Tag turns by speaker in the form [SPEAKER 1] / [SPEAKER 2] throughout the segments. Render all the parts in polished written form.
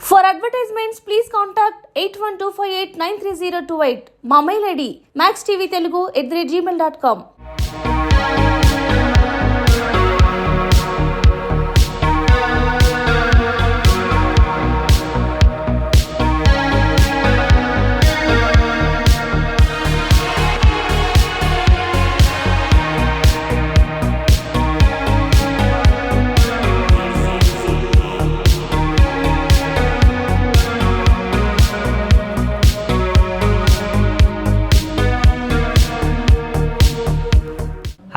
[SPEAKER 1] For advertisements, please contact 8125893028. మా mail ID maxtvtelugu@gmail.com.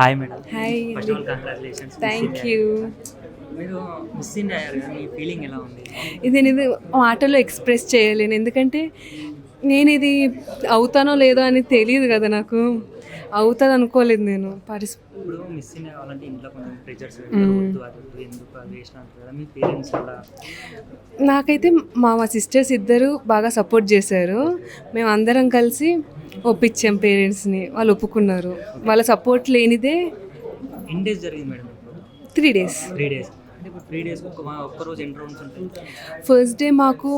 [SPEAKER 2] Hi madam.
[SPEAKER 3] Hi
[SPEAKER 2] first of all congratulations.
[SPEAKER 3] Thank you.
[SPEAKER 2] మీరు miss India అయ్యారు కదా, మీ feeling ఎలా ఉంది?
[SPEAKER 3] ఇది మాటలో ఎక్స్ప్రెస్ చేయలేను, ఎందుకంటే నేను ఇది అవుతానో లేదో అని తెలియదు కదా, నాకు అవుతుంది అనుకోలేదు నేను.
[SPEAKER 2] ఇప్పుడు మిస్ ఇండియా కావాలంటే ఇంట్లో కొంచెం ప్రెజర్స్ వద్దు అది ఎందుకు అది వేసిన అంటారు కదా, మీ పేరెంట్స్ అలా?
[SPEAKER 3] నాకైతే మా సిస్టర్స్ ఇద్దరు బాగా సపోర్ట్ చేశారు. మేము అందరం కలిసి ఒప్పించాం పేరెంట్స్ని, వాళ్ళు ఒప్పుకున్నారు. వాళ్ళ సపోర్ట్ లేనిదే.
[SPEAKER 2] ఎన్ని డేస్ జరిగింది మేడం?
[SPEAKER 3] 3 days.
[SPEAKER 2] 3 days అంటే ఇప్పుడు 3 days ఒక్కరోజు ఎన్ని రౌండ్స్ ఉంటాయి?
[SPEAKER 3] ఫస్ట్ డే మాకు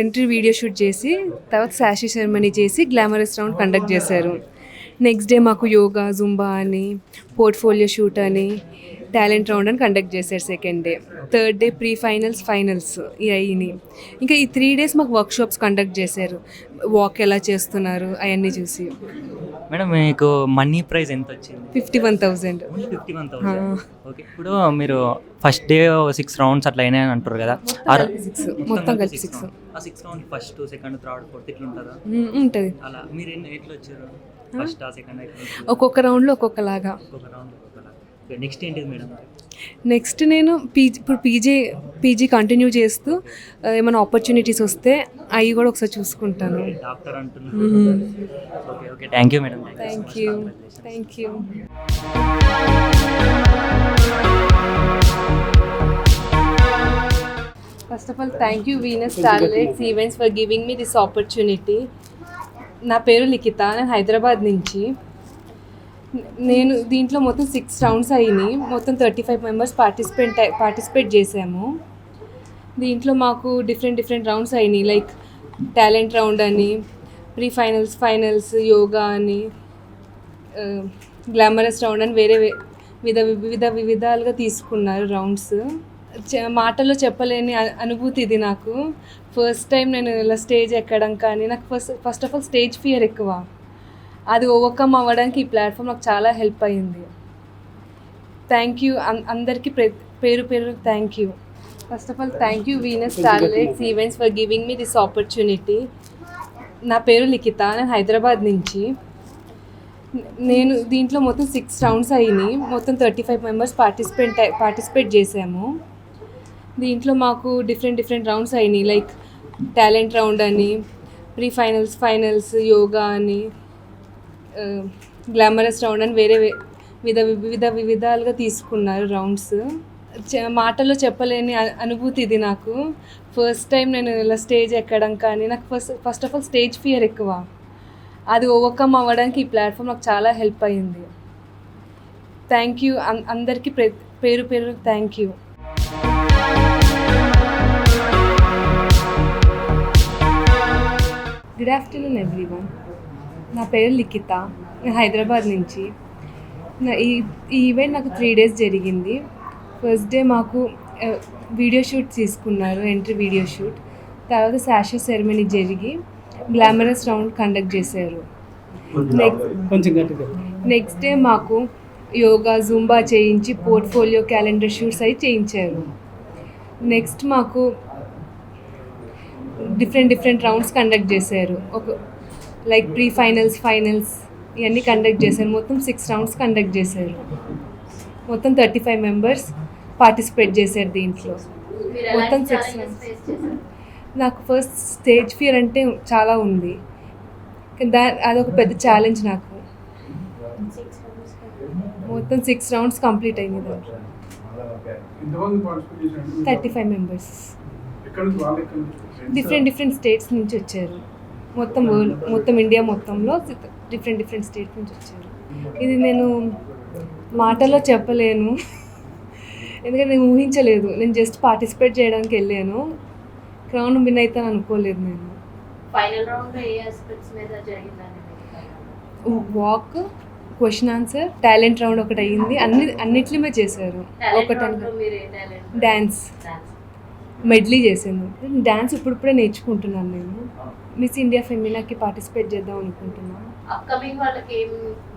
[SPEAKER 3] ఎంట్రీ వీడియో షూట్ చేసి, తర్వాత శాషీ సెరమనీ చేసి గ్లామరస్ రౌండ్ కండక్ట్ చేశారు. నెక్స్ట్ డే మాకు యోగా, జుంబా అని, పోర్ట్ఫోలియో షూట్ అని, టాలెంట్ రౌండ్ అని కండక్ట్ చేశారు second day. Third day pre finals, finals ఇవన్నీ. ఇంకా ఈ 3 days మాకు వర్క్షాప్స్ కండక్ట్ చేశారు, వాక్ ఎలా చేస్తున్నారు అవన్నీ చూసి.
[SPEAKER 2] మేడం మీకు మనీ ప్రైజ్ ఎంత వచ్చింది?
[SPEAKER 3] 51,000.
[SPEAKER 2] 51,000. ఓకే. ఇప్పుడు మీరు ఫస్ట్ డే 6 rounds అట్లా అయినాయని అంటారు కదా,
[SPEAKER 3] మొత్తం కలిపి 6.
[SPEAKER 2] ఆ 6 rounds first, second, third, fourth ఇట్లా ఉంటుందా?
[SPEAKER 3] ఉంటుంది.
[SPEAKER 2] అలా మీరు ఎట్లా వచ్చారు? ఫస్ట్, సెకండ్,
[SPEAKER 3] ఒక్కొక్క రౌండ్లో ఒక్కొక్కలాగా.
[SPEAKER 2] ఒక్కొక్క రౌండ్ ఒక్కొక్కలాగా. నెక్స్ట్ ఏంటిది మేడం?
[SPEAKER 3] నెక్స్ట్ నేను ఇప్పుడు పీజీ కంటిన్యూ చేస్తూ ఏమైనా ఆపర్చునిటీస్ వస్తే అవి కూడా ఒకసారి చూసుకుంటాను.
[SPEAKER 2] డాక్టర్ అంటున్నారు. Okay okay, thank you madam.
[SPEAKER 3] Thank you. First of all thank you Venus talents events for giving me this opportunity. నా పేరు లిఖిత, నేను హైదరాబాద్ నుంచి. నేను దీంట్లో మొత్తం 6 rounds అయినాయి. మొత్తం 35 members పార్టిసిపేట్ చేసాము. దీంట్లో మాకు డిఫరెంట్ రౌండ్స్ అయినాయి, లైక్ టాలెంట్ రౌండ్ అని, ప్రీ ఫైనల్స్, ఫైనల్స్, యోగా అని, గ్లామరస్ రౌండ్ అని, వేరే వివిధాలుగా తీసుకున్నారు రౌండ్స్. మాటల్లో చెప్పలేని అనుభూతి ఇది నాకు. ఫస్ట్ టైం నేను ఇలా స్టేజ్ ఎక్కడం, కానీ నాకు first of all stage fear ఎక్కువ. అది ఓవర్కమ్ అవ్వడానికి ఈ ప్లాట్ఫామ్ నాకు చాలా హెల్ప్ అయ్యింది. థ్యాంక్ యూ అందరికీ పేరు thank you. First of all thank you Venus talents events for giving me this opportunity. నా పేరు లిఖిత, నేను హైదరాబాద్ నుంచి. నేను దీంట్లో మొత్తం 6 rounds అయినాయి. మొత్తం 35 members పార్టిసిపేట్ చేసాము. దీంట్లో మాకు డిఫరెంట్ రౌండ్స్ అయినాయి, లైక్ టాలెంట్ రౌండ్ అని, ప్రీ ఫైనల్స్, యోగా అని, గ్లామరస్ రౌండ్ అని, వేరే వివిధాలుగా తీసుకున్నారు రౌండ్స్. మాటల్లో చెప్పలేని అనుభూతి ఇది నాకు. ఫస్ట్ టైం నేను ఇలా స్టేజ్ ఎక్కడం, కానీ నాకు first of all stage fear ఎక్కువ. అది ఓవర్కమ్ అవ్వడానికి ఈ ప్లాట్ఫామ్ నాకు చాలా హెల్ప్ అయ్యింది. థ్యాంక్ యూ అందరికీ పేరు thank you. Good afternoon everyone. నా పేరు లిఖిత, నేను హైదరాబాద్ నుంచి. ఈ ఈవెంట్ నాకు 3 days జరిగింది. ఫస్ట్ డే మాకు వీడియో షూట్ తీసుకున్నారు, ఎంట్రీ వీడియో షూట్. తర్వాత శాషీ సెరమనీ జరిగి గ్లామరస్ రౌండ్ కండక్ట్ చేశారు. నెక్స్ట్ డే మాకు యోగా, జుంబా చేయించి పోర్ట్ఫోలియో, క్యాలెండర్ షూట్స్ అవి చేయించారు. నెక్స్ట్ మాకు డిఫరెంట్ రౌండ్స్ కండక్ట్ చేశారు, లైక్ ప్రీ ఫైనల్స్ ఇవన్నీ కండక్ట్ చేశారు. మొత్తం 6 rounds కండక్ట్ చేశారు. మొత్తం 35 members పార్టిసిపేట్ చేశారు దీంట్లో. మొత్తం 6 rounds. నాకు ఫస్ట్ స్టేజ్ ఫియర్ అంటే చాలా ఉంది, అదొక పెద్ద ఛాలెంజ్ నాకు. మొత్తం 6 rounds కంప్లీట్ అయింది దాంట్లో. 35 members డిఫరెంట్ స్టేట్స్ నుంచి వచ్చారు. మొత్తం ఇండియా మొత్తంలో డిఫరెంట్ స్టేట్స్ నుంచి వచ్చారు. ఇది నేను మాటల్లో చెప్పలేను, ఎందుకంటే నేను ఊహించలేదు. నేను జస్ట్ పార్టిసిపేట్ చేయడానికి వెళ్ళాను, క్రౌన్ విన్ అవుతాను అనుకోలేదు నేను.
[SPEAKER 4] ఫైనల్ రౌండ్ ఏ ఆస్పెక్ట్స్ మీద జరిగిందండి?
[SPEAKER 3] Walk, question answer, talent round ఒకటి అయ్యింది. అన్నిట్లీ మీద చేశారు. ఒకటి డ్యాన్స్, మెడ్లీ చేశాను. డ్యాన్స్ ఇప్పుడిప్పుడే నేర్చుకుంటున్నాను నేను. మిస్ ఇండియా ఫెమినాకి పార్టిసిపేట్ చేద్దాం అనుకుంటున్నాను.
[SPEAKER 4] అప్కమింగ్ వాళ్ళకి ఏం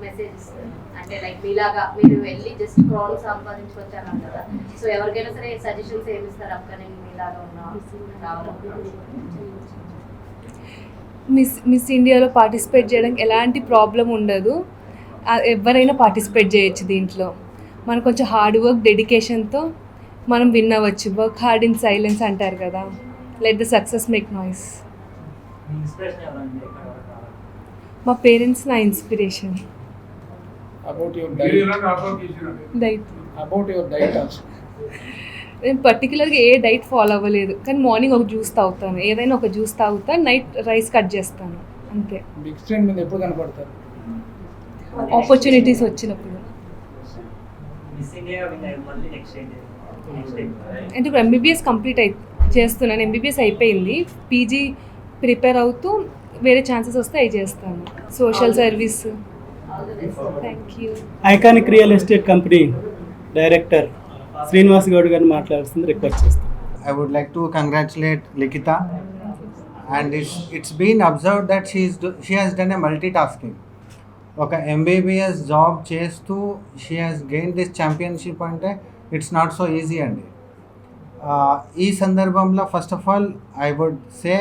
[SPEAKER 4] మెసేజ్ ఇస్తారు అంటే లైక్ మీలాగా మీరు వెళ్ళి జస్ట్ క్రౌన్ సంపాదించుకొచ్చారు కదా, సో ఎవరికైనా సరే సజెషన్స్ ఏమి ఇస్తారు అప్కమింగ్ మీలాగా ఉన్న?
[SPEAKER 3] మిస్ ఇండియాలో పార్టిసిపేట్ చేయడానికి ఎలాంటి ప్రాబ్లం ఉండదు. ఎవరైనా పార్టిసిపేట్ చేయొచ్చు దీంట్లో. మనం కొంచెం హార్డ్ వర్క్, డెడికేషన్తో మనం విన్ అవ్వచ్చు. వర్క్ హార్డ్ ఇన్ సైలెన్స్ అంటారు కదా, let the success make noise. మా పేరెంట్స్ నా ఇన్స్పిరేషన్. నేను పర్టికులర్గా ఏ డైట్ ఫాలో అవ్వలేదు, కానీ మార్నింగ్ ఒక జ్యూస్ తాగుతాను, ఏదైనా ఒక జ్యూస్ తాగుతాను, నైట్ రైస్ కట్ చేస్తాను, అంతే.
[SPEAKER 5] బిగ్ స్క్రీన్ మీద ఎప్పుడు కనపడతారు?
[SPEAKER 3] ఆపర్చునిటీస్ వచ్చినప్పుడు. అంటే ఇప్పుడు ఎంబీబీఎస్ కంప్లీట్ చేస్తున్నాను. ఎంబీబీఎస్ అయిపోయింది. పీజీ ప్రిపేర్ అవుతూ వేరే ఛాన్సెస్ వస్తే అవి చేస్తాను. Social service. Thank you.
[SPEAKER 6] Iconic real estate company director Srinivas Goud గారిని మాట్లాడుతుంది రిక్వెస్ట్ చేస్తాను.
[SPEAKER 7] I would like to congratulate Likita, and it's been observed that she has done a multitasking. ఒక ఎంబీబీఎస్ జాబ్ చేస్తూ she has gain this championship అంటే it's not so easy అండి. ఈ సందర్భంలో first of all I would say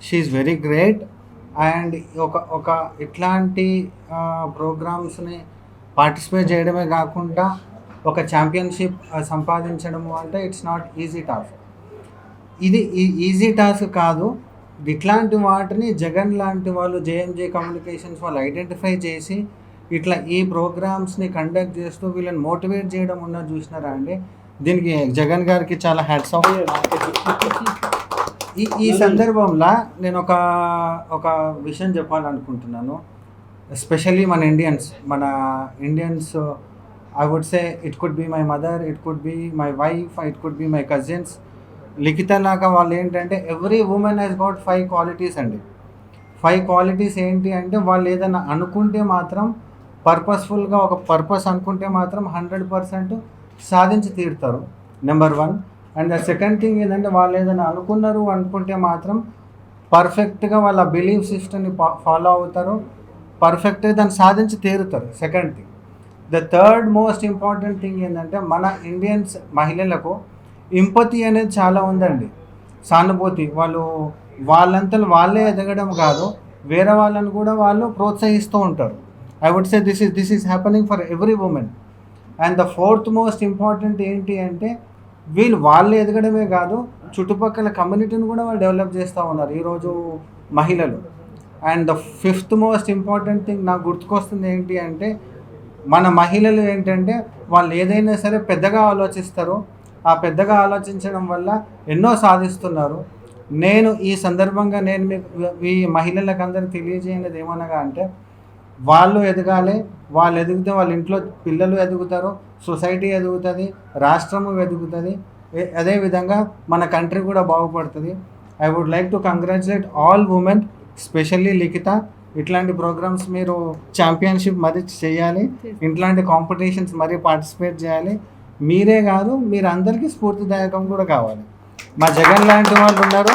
[SPEAKER 7] she is very great. And ఒక ఇట్లాంటి ప్రోగ్రామ్స్ని participate చేయడమే కాకుండా ఒక ఛాంపియన్షిప్ సంపాదించడము అంటే ఇట్స్ నాట్ ఈజీ టాస్క్. ఇది ఈజీ టాస్క్ కాదు. ఇట్లాంటి వాటిని జగన్ లాంటి వాళ్ళు, జేఎంజే కమ్యూనికేషన్స్ వాళ్ళు ఐడెంటిఫై చేసి ఇట్లా ఈ ప్రోగ్రామ్స్ని కండక్ట్ చేస్తూ వీళ్ళని మోటివేట్ చేయడం ఉన్నది చూసినారా అండి. దీనికి జగన్ గారికి చాలా హ్యాట్స్ ఆఫ్. ఈ సందర్భంలో నేను ఒక విషయం చెప్పాలనుకుంటున్నాను. ఎస్పెషల్లీ మన Indians I would say it could be my mother, it could be my wife, it could be my cousins. లిఖిత లాగా వాళ్ళు ఏంటంటే every women has got 5 qualities అండి. 5 క్వాలిటీస్ ఏంటి అంటే వాళ్ళు ఏదైనా అనుకుంటే మాత్రం పర్పస్ఫుల్గా ఒక పర్పస్ అనుకుంటే మాత్రం 100% సాధించి తీరుతారు. Number 1. And the second thing ఏంటంటే వాళ్ళు ఏదైనా అనుకుంటే మాత్రం పర్ఫెక్ట్గా వాళ్ళ బిలీఫ్ సిస్టమ్ని ఫాలో అవుతారు, పర్ఫెక్ట్గా దాన్ని సాధించి తీరుతారు. Second thing. The third most important thing ఏంటంటే మన ఇండియన్స్ మహిళలకు ఎంపతి అనేది చాలా ఉందండి, సానుభూతి. వాళ్ళంతా వాళ్ళే ఎదగడం కాదు, వేరే వాళ్ళని కూడా వాళ్ళు ప్రోత్సహిస్తూ ఉంటారు. I would say this is happening for every women. And the fourth most important ఏంటి అంటే వాళ్ళు ఎదగడమే కాదు, చుట్టుపక్కల కమ్యూనిటీని కూడా వాళ్ళు డెవలప్ చేస్తూ ఉన్నారు ఈరోజు మహిళలు. And the fifth most important thing నాకు గుర్తుకొస్తుంది ఏంటి అంటే మన మహిళలు ఏంటంటే వాళ్ళు ఏదైనా సరే పెద్దగా ఆలోచిస్తారు. ఆ పెద్దగా ఆలోచించడం వల్ల ఎన్నో సాధిస్తున్నారు. నేను ఈ సందర్భంగా మీకు ఈ మహిళలకు అందరికీ తెలియజేయనిది ఏమనగా అంటే వాళ్ళు ఎదగాలి. వాళ్ళు ఎదిగితే వాళ్ళ ఇంట్లో పిల్లలు ఎదుగుతారు, సొసైటీ ఎదుగుతుంది, రాష్ట్రము ఎదుగుతుంది, అదేవిధంగా మన కంట్రీ కూడా బాగుపడుతుంది. I would like to congratulate all women, specially Likhitha. ఇట్లాంటి ప్రోగ్రామ్స్ మీరు ఛాంపియన్షిప్ మరి చేయాలి, ఇట్లాంటి కాంపిటీషన్స్ మరి పార్టిసిపేట్ చేయాలి. మీరే కాదు, మీరు అందరికీ స్ఫూర్తిదాయకం కూడా కావాలి. మా జగన్ లాంటి వాళ్ళు ఉన్నారు,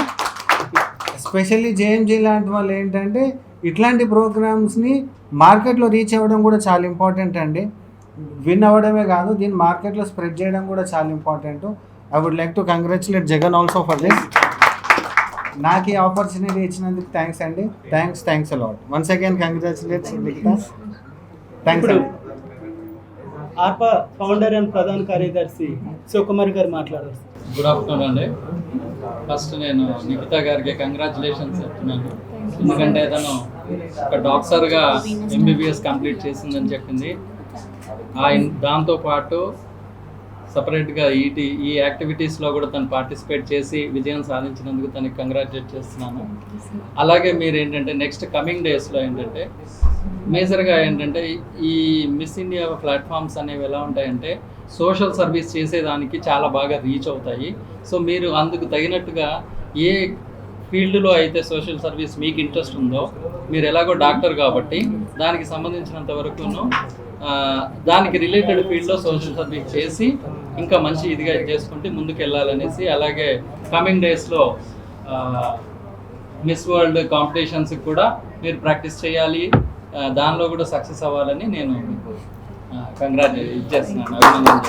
[SPEAKER 7] ఎస్పెషల్లీ జేఎంజీ లాంటి వాళ్ళు ఏంటంటే ఇట్లాంటి ప్రోగ్రామ్స్ని మార్కెట్లో రీచ్ అవ్వడం కూడా చాలా ఇంపార్టెంట్ అండి. విన్ అవ్వడమే కాదు, దీన్ని మార్కెట్లో స్ప్రెడ్ చేయడం కూడా చాలా important. I would like to congratulate Jagan also for this. నాకు ఈ ఆపర్చునిటీ ఇచ్చినందుకు థ్యాంక్స్ అండి. Thanks a lot. Once again congratulations Likhitha. Thanks.
[SPEAKER 6] ఆర్పా ఫౌండర్ అండ్ ప్రధాన కార్యదర్శి శివకుమార్ గారు మాట్లాడారు.
[SPEAKER 8] గుడ్ ఆఫ్టర్నూన్ అండి. ఫస్ట్ నేను నిఖిత గారికి కంగ్రాచులేషన్స్ చెప్తున్నాను. ఎందుకంటే తను ఒక డాక్టర్గా ఎంబీబీఎస్ కంప్లీట్ చేసిందని చెప్పింది. దాంతోపాటు సపరేట్గా ఈ యాక్టివిటీస్లో కూడా తను పార్టిసిపేట్ చేసి విజయం సాధించినందుకు తనకి కంగ్రాచులేట్ చేస్తున్నాను. అలాగే మీరు ఏంటంటే నెక్స్ట్ కమింగ్ డేస్లో ఏంటంటే మేజర్గా ఏంటంటే ఈ మిస్ ఇండియా ప్లాట్ఫామ్స్ అనేవి ఎలా ఉంటాయంటే సోషల్ సర్వీస్ చేసేదానికి చాలా బాగా రీచ్ అవుతాయి. సో మీరు అందుకు తగినట్టుగా ఏ ఫీల్డ్లో అయితే సోషల్ సర్వీస్ మీకు ఇంట్రెస్ట్ ఉందో, మీరు ఎలాగో డాక్టర్ కాబట్టి దానికి సంబంధించినంత వరకును దానికి రిలేటెడ్ ఫీల్డ్లో సోషల్ సర్వీస్ చేసి ఇంకా మంచి ఇదిగా చేసుకుంటే ముందుకు వెళ్ళాలనేసి, అలాగే కమింగ్ డేస్లో మిస్ వరల్డ్ కాంపిటీషన్స్కి కూడా మీరు ప్రాక్టీస్ చేయాలి, దానిలో కూడా సక్సెస్ అవ్వాలని నేను కంగ్రాచులేట్ చేస్తున్నాను, అభినందన.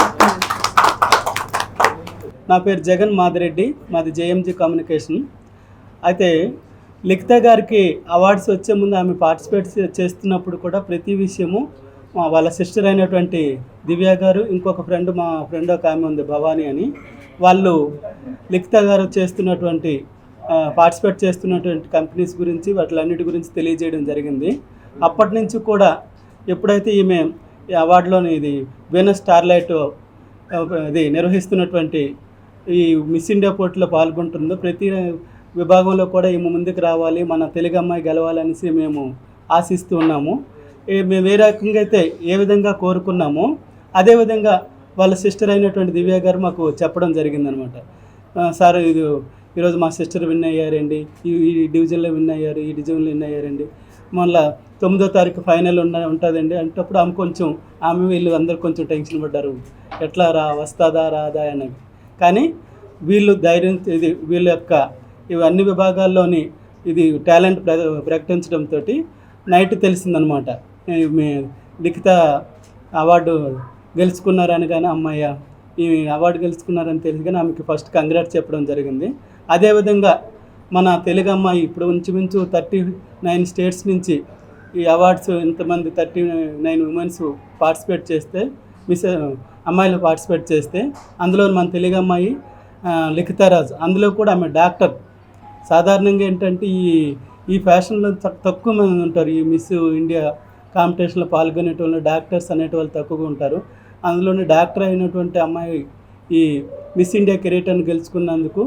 [SPEAKER 6] నా పేరు జగన్ మాదిరెడ్డి, మాది జేఎంజీ కమ్యూనికేషన్. అయితే లిఖిత గారికి అవార్డ్స్ వచ్చే ముందు ఆమె పార్టిసిపేట్ చేస్తున్నప్పుడు కూడా ప్రతి విషయము వాళ్ళ సిస్టర్ అయినటువంటి దివ్య గారు, ఇంకొక మా ఫ్రెండ్ ఒక ఆమె ఉంది భవానీ అని, వాళ్ళు లిఖిత గారు చేస్తున్నటువంటి పార్టిసిపేట్ చేస్తున్నటువంటి కంపెనీస్ గురించి వాటిలన్నిటి గురించి తెలియజేయడం జరిగింది. అప్పటి నుంచి కూడా ఎప్పుడైతే ఈమె ఈ అవార్డులోని ఇది వీనస్ స్టార్లైట్ ఇది నిర్వహిస్తున్నటువంటి ఈ మిస్ ఇండియా పోటీలో పాల్గొంటుందో ప్రతి విభాగంలో కూడా ఈమె ముందుకు రావాలి, మన తెలుగు అమ్మాయి గెలవాలనేసి మేము ఆశిస్తూ ఉన్నాము. మేము ఏ రకంగా అయితే ఏ విధంగా కోరుకున్నామో అదేవిధంగా వాళ్ళ సిస్టర్ అయినటువంటి దివ్య గారు మాకు చెప్పడం జరిగిందనమాట. సార్ ఈరోజు మా సిస్టర్ విన్ అయ్యారండి, ఈ డివిజన్లో విన్ అయ్యారు, ఈ డివిజన్లో విన్ అయ్యారండి, మళ్ళీ 9వ తారీఖు ఫైనల్ ఉంటుందండి అంటప్పుడు ఆమె వీళ్ళు అందరు కొంచెం టెన్షన్ పడ్డారు, ఎట్లా వస్తుందా రాదా అని. కానీ వీళ్ళు ధైర్యం, వీళ్ళ యొక్క ఇవి అన్ని విభాగాల్లోని ఇది టాలెంట్ ప్రకటించడంతో నైట్ తెలిసిందనమాట లిఖిత అవార్డు గెలుచుకున్నారని. కానీ అమ్మాయ ఈ అవార్డు గెలుచుకున్నారని తెలిసి కానీ ఆమెకి ఫస్ట్ కంగ్రాట్స్ చెప్పడం జరిగింది. అదేవిధంగా మన తెలుగు అమ్మాయి ఇప్పుడు ఇంచుమించు 39 స్టేట్స్ నుంచి ఈ అవార్డ్స్ ఇంతమంది 39 ఉమెన్స్ పార్టిసిపేట్ చేస్తే అమ్మాయిలు పార్టిసిపేట్ చేస్తే అందులో మన తెలుగు అమ్మాయి లిఖితారాజ్, అందులో కూడా ఆమె డాక్టర్. సాధారణంగా ఏంటంటే ఈ ఫ్యాషన్లో తక్కువ మంది ఉంటారు, ఈ మిస్ ఇండియా కాంపిటీషన్లో పాల్గొనేటోళ్ళు డాక్టర్స్ అనేటోళ్ళు తక్కువగా ఉంటారు. అందులోని డాక్టర్ అయినటువంటి అమ్మాయి ఈ మిస్ ఇండియా కిరీటాన్ని గెలుచుకున్నందుకు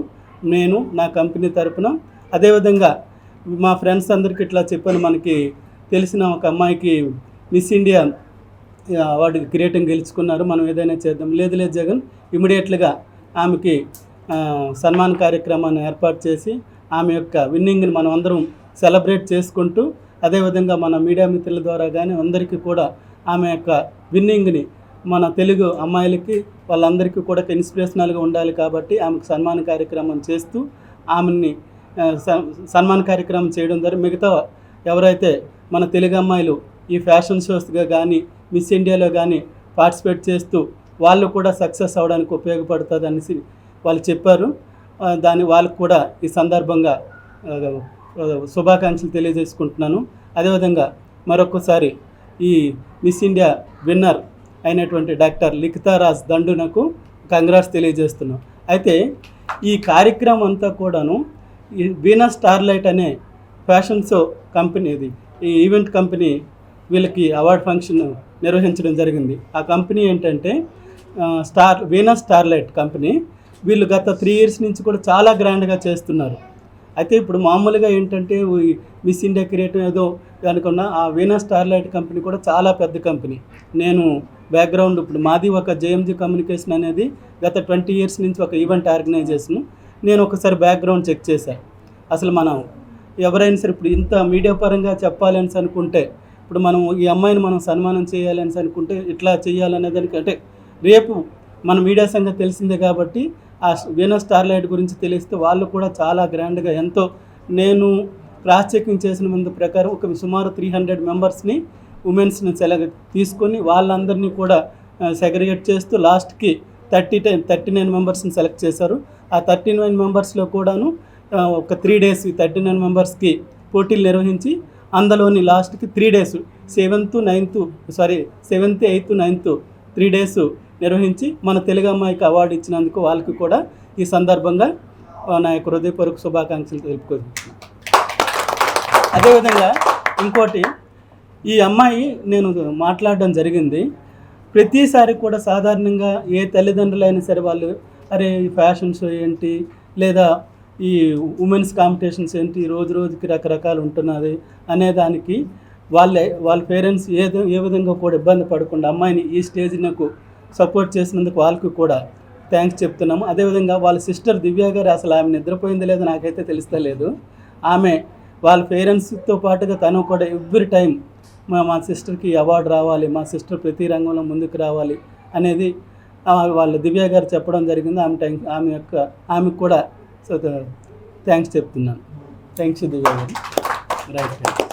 [SPEAKER 6] నేను నా కంపెనీ తరపున, అదేవిధంగా మా ఫ్రెండ్స్ అందరికీ ఇట్లా చెప్పాను, మనకి తెలిసిన ఒక అమ్మాయికి మిస్ ఇండియా అవార్డు కిరీటం గెలుచుకున్నారు, మనం ఏదైనా చేద్దాం. లేదు జగన్, ఇమీడియట్లుగా ఆమెకి సన్మాన కార్యక్రమాన్ని ఏర్పాటు చేసి ఆమె యొక్క విన్నింగ్ని మనం అందరం సెలబ్రేట్ చేసుకుంటూ, అదేవిధంగా మన మీడియా మిత్రుల ద్వారా కానీ అందరికీ కూడా ఆమె యొక్క విన్నింగ్ని మన తెలుగు అమ్మాయిలకి వాళ్ళందరికీ కూడా ఇన్స్పిరేషనల్గా ఉండాలి కాబట్టి ఆమెకు సన్మాన కార్యక్రమం చేస్తూ ఆమెని సన్మాన కార్యక్రమం చేయడం ద్వారా మిగతా ఎవరైతే మన తెలుగు అమ్మాయిలు ఈ ఫ్యాషన్ షోస్గా కానీ మిస్ ఇండియాలో కానీ పార్టిసిపేట్ చేస్తూ వాళ్ళు కూడా సక్సెస్ అవ్వడానికి ఉపయోగపడుతుంది అనేసి వాళ్ళు చెప్పారు. వాళ్ళకు కూడా ఈ సందర్భంగా శుభాకాంక్షలు తెలియజేసుకుంటున్నాను. అదేవిధంగా మరొకసారి ఈ మిస్ ఇండియా విన్నర్ అయినటువంటి డాక్టర్ లిఖితారాజ్ దండునకు కంగ్రాట్స్ తెలియజేస్తున్నాం. అయితే ఈ కార్యక్రమం అంతా కూడాను ఈ వీనస్ స్టార్లైట్ అనే ఫ్యాషన్ షో కంపెనీది, ఈ ఈవెంట్ కంపెనీ వీళ్ళకి అవార్డ్ ఫంక్షన్ నిర్వహించడం జరిగింది. ఆ కంపెనీ ఏంటంటే వీనస్ స్టార్లైట్ కంపెనీ. వీళ్ళు గత 3 years నుంచి కూడా చాలా గ్రాండ్గా చేస్తున్నారు. అయితే ఇప్పుడు మామూలుగా ఏంటంటే మిస్ ఇండియా కిరీటం ఏదో అనుకున్న ఆ వీనస్ స్టార్లైట్ కంపెనీ కూడా చాలా పెద్ద కంపెనీ. నేను బ్యాక్గ్రౌండ్ ఇప్పుడు మాది ఒక జేఎంజీ కమ్యూనికేషన్ అనేది గత 20 years నుంచి ఒక ఈవెంట్ ఆర్గనైజేషన్. నేను ఒకసారి బ్యాక్గ్రౌండ్ చెక్ చేశాను. అసలు మనం ఎవరైనా సరే ఇప్పుడు ఇంత మీడియా పరంగా చెప్పాలని అనుకుంటే, ఇప్పుడు మనం ఈ అమ్మాయిని మనం సన్మానం చేయాలని అనుకుంటే ఇట్లా చేయాలనే దానికి, అంటే రేపు మన మీడియా సంగతి తెలిసిందే కాబట్టి ఆ వీనస్ స్టార్లైట్ గురించి తెలిస్తే వాళ్ళు కూడా చాలా గ్రాండ్గా ఎంతో, నేను క్రాస్ చెకింగ్ చేసిన మంది ప్రకారం ఒక సుమారు 300 మెంబర్స్ని ఉమెన్స్ని తీసుకొని వాళ్ళందరినీ కూడా సెగ్రిగేట్ చేస్తూ లాస్ట్కి 39 మెంబర్స్ని సెలెక్ట్ చేశారు. ఆ 39 మెంబర్స్లో కూడాను ఒక 3 days 39 మెంబర్స్కి పోటీలు నిర్వహించి అందులోని లాస్ట్కి 3 days 7th 8th 9th 3 days నిర్వహించి మన తెలుగు అమ్మాయికి అవార్డు ఇచ్చినందుకు వాళ్ళకి కూడా ఈ సందర్భంగా నా యొక్క హృదయపూర్వక శుభాకాంక్షలు తెలుపుకుంటున్నాను. అదేవిధంగా ఇంకోటి, ఈ అమ్మాయి నేను మాట్లాడడం జరిగింది, ప్రతిసారి కూడా సాధారణంగా ఏ తల్లిదండ్రులైనా సరే వాళ్ళు అరే ఈ ఫ్యాషన్ షో ఏంటి, లేదా ఈ ఉమెన్స్ కాంపిటీషన్స్ ఏంటి, రోజు రోజుకి రకరకాలు ఉంటున్నది అనేదానికి వాళ్ళ పేరెంట్స్ ఏ విధంగా కూడా ఇబ్బంది పడకుండా అమ్మాయిని ఈ స్టేజ్ నాకు సపోర్ట్ చేసినందుకు వాళ్ళకి కూడా థ్యాంక్స్ చెప్తున్నాము. అదేవిధంగా వాళ్ళ సిస్టర్ దివ్య గారు అసలు ఆమె నిద్రపోయిందో లేదో నాకైతే తెలుస్తలేదు. ఆమె వాళ్ళ పేరెంట్స్తో పాటుగా తను కూడా ఎవ్రీ టైం మా సిస్టర్కి అవార్డు రావాలి, మా సిస్టర్ ప్రతి రంగంలో ముందుకు రావాలి అనేది వాళ్ళ దివ్య గారు చెప్పడం జరిగింది. ఆమెకు కూడా థ్యాంక్స్ చెప్తున్నాను. థ్యాంక్స్ దివ్య గారు. రైట్.